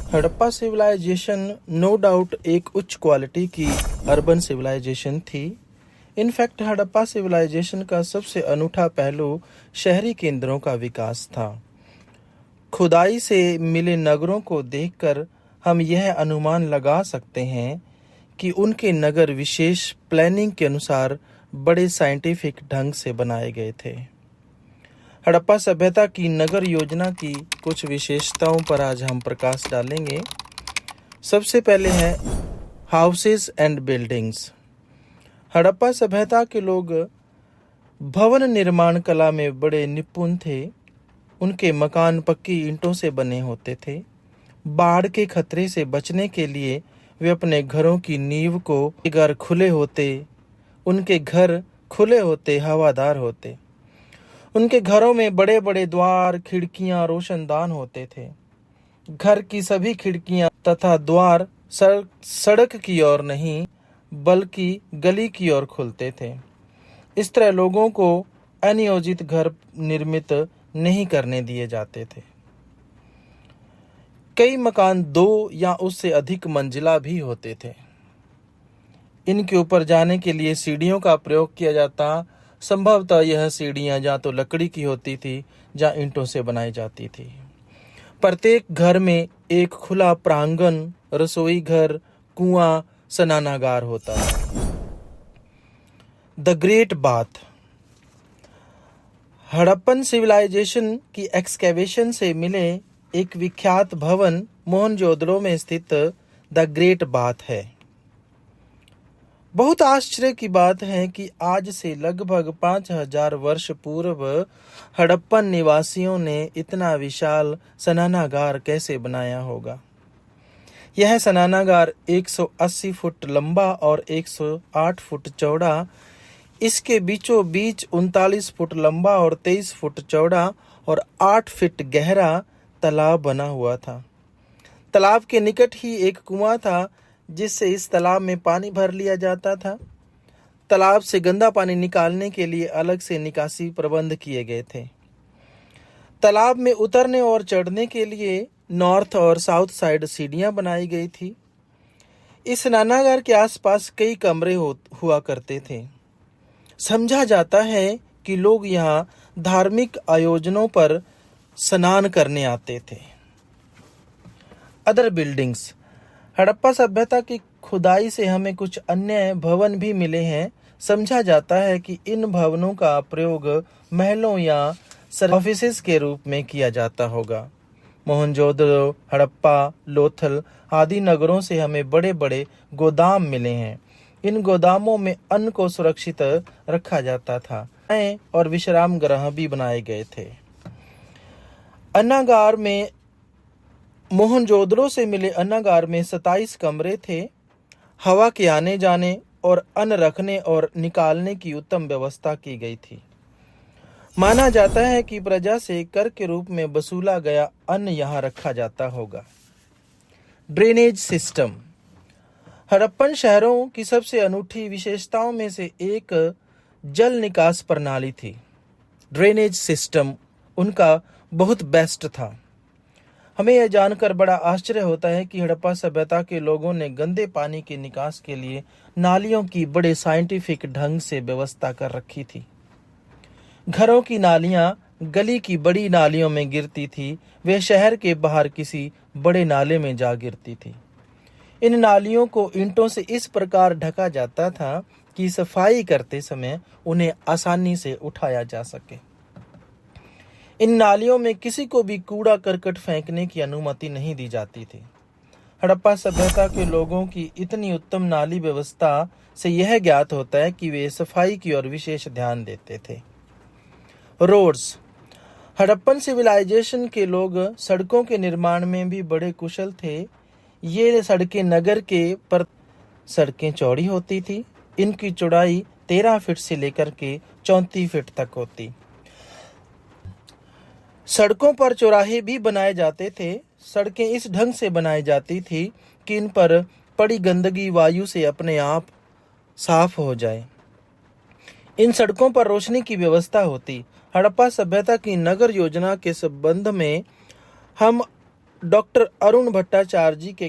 Harappa civilisation no doubt एक उच्च quality की अर्बन सिविलाइजेशन थी। इनफैक्ट हड़प्पा सिविलाइजेशन का सबसे अनूठा पहलू शहरी केंद्रों का विकास था। खुदाई से मिले नगरों को देखकर हम यह अनुमान लगा सकते हैं कि उनके नगर विशेष प्लानिंग के अनुसार बड़े साइंटिफिक ढंग से बनाए गए थे। हड़प्पा सभ्यता की नगर योजना की कुछ विशेषताओं पर आज हम प्रकाश डालेंगे। सबसे पहले है हाउसेस एंड बिल्डिंग्स। हड़प्पा सभ्यता के लोग भवन निर्माण कला में बड़े निपुण थे। उनके मकान पक्की ईंटों से बने होते थे। बाढ़ के खतरे से बचने के लिए वे अपने घरों की नींव को उनके घर खुले होते हवादार होते। उनके घरों में बड़े बड़े द्वार, खिड़कियां, रोशनदान होते थे। घर की सभी खिड़कियां तथा द्वार सड़क की ओर नहीं बल्कि गली की ओर खुलते थे। इस तरह लोगों को अनियोजित घर निर्मित नहीं करने दिए जाते थे। कई मकान 2 या उससे अधिक मंजिला भी होते थे। इनके ऊपर जाने के लिए सीढ़ियों का प्रयोग किया जाता। संभवतः यह सीढ़ियां या तो लकड़ी की होती थी या ईंटों से बनाई जाती थी। प्रत्येक घर में एक खुला प्रांगण, रसोई घर, कुआं, स्नानागार होता है। The great bath. Harappan civilisation की एक्सकेवेशन से मिले एक विख्यात भवन मोहनजोदड़ो में स्थित द ग्रेट बाथ है। बहुत आश्चर्य की बात है कि आज से लगभग 5000 वर्ष पूर्व हड़प्पन निवासियों ने इतना विशाल स्नानागार कैसे बनाया होगा। यह स्नानागार 180 फुट लंबा और 108 फुट चौड़ा, इसके बीचों बीच 39 फुट लंबा और 23 फुट चौड़ा और 8 फीट गहरा तालाब बना हुआ था। तालाब के निकट ही एक कुआं था जिससे इस तालाब में पानी भर लिया जाता था। तालाब से गंदा पानी निकालने के लिए अलग से निकासी प्रबंध किए गए थे। तालाब में उतरने और चढ़ने के लिए नॉर्थ और साउथ साइड सीढ़ियां बनाई गई थी। इस स्नानागार के आसपास कई कमरे हुआ करते थे। समझा जाता है कि लोग यहां धार्मिक आयोजनों पर स्नान करने आते थे। Other buildings. हड़प्पा सभ्यता की खुदाई से हमें कुछ अन्य भवन भी मिले हैं। समझा जाता है कि इन भवनों का प्रयोग महलों या ऑफिसेज के रूप में किया जाता होगा। मोहनजोदड़ो, हड़प्पा, लोथल आदि नगरों से हमें बड़े बड़े गोदाम मिले हैं। इन गोदामों में अन्न को सुरक्षित रखा जाता था और विश्राम गृह भी बनाए गए थे। अन्नागार में मोहनजोदड़ो से मिले अन्नागार में 27 कमरे थे। हवा के आने जाने और अन्न रखने और निकालने की उत्तम व्यवस्था की गई थी। माना जाता है कि प्रजा से कर के रूप में वसूला गया अन्न यहाँ रखा जाता होगा। Drainage system. हड़प्पन शहरों की सबसे अनूठी विशेषताओं में से एक जल निकास प्रणाली थी। ड्रेनेज सिस्टम उनका बहुत बेस्ट था। हमें यह जानकर बड़ा आश्चर्य होता है कि हड़प्पा सभ्यता के लोगों ने गंदे पानी के निकास के लिए नालियों की बड़े साइंटिफिक ढंग से व्यवस्था कर रखी थी। घरों की नालियां गली की बड़ी नालियों में गिरती थी। वे शहर के बाहर किसी बड़े नाले में जा गिरती थी। इन नालियों को ईंटों से इस प्रकार ढका जाता था कि सफाई करते समय उन्हें आसानी से उठाया जा सके। इन नालियों में किसी को भी कूड़ा करकट फेंकने की अनुमति नहीं दी जाती थी। हड़प्पा सभ्यता के लोगों की इतनी उत्तम नाली व्यवस्था से यह ज्ञात होता है कि वे सफाई की ओर विशेष ध्यान देते थे। रोड्स। हड़प्पन सिविलाइजेशन के लोग सड़कों के निर्माण में भी बड़े कुशल थे। ये सड़कें नगर के पर सड़कें चौड़ी होती थी। इनकी चौड़ाई 13 फीट से लेकर के 34 फीट तक होती। सड़कों पर चौराहे भी बनाए जाते थे। सड़कें इस ढंग से बनाई जाती थी कि इन पर पड़ी गंदगी वायु से अपने आप साफ हो जाए। इन सड़कों पर रोशनी की व्यवस्था होती। हड़प्पा सभ्यता की नगर योजना के संबंध में हम डॉक्टर अरुण भट्टाचार्य जी के